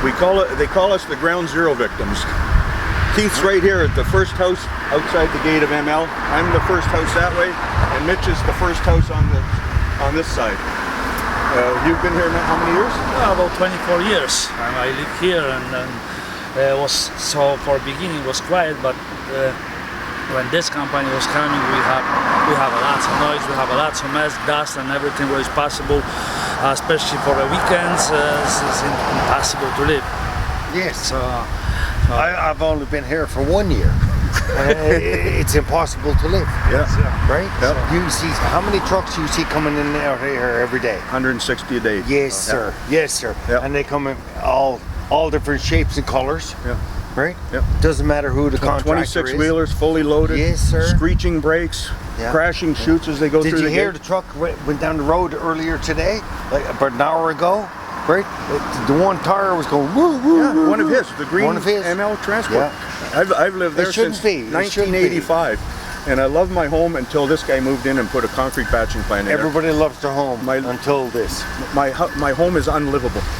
They call us the ground zero victims. Keith's right here at the first house outside the gate of ML. I'm the first house that way, and Mitch is the first house on this side. You've been here how many years? About 24 years. I live here, and was so for beginning was quiet, but when this company was coming, we have a lot of noise, we have a lot of mess, dust, and everything what is possible, especially for the weekends. It's impossible to live. Yes. I've only been here for 1 year. It's impossible to live. Yeah. Right? Yep. You see, how many trucks you see coming in and out here every day? 160 a day. Yes, sir. Yes, sir. Yep. And they come in all different shapes and colors. Yeah. Right? Yep. Doesn't matter who the contractor 26 is. wheelers, fully loaded. Yes, sir. Screeching brakes, Yeah. crashing chutes as they go Did through you the hear gate. the truck went down the road earlier today, like about an hour ago? Right? The one tire was going woo woo. Yeah, woo, one of woo. his, the green One of his. ML Transport. Yeah. I've lived there It shouldn't since be. It shouldn't be. 1985, and I love my home until this guy moved in and put a concrete patching plant in there. Everybody loves their home My- until this. My home is unlivable.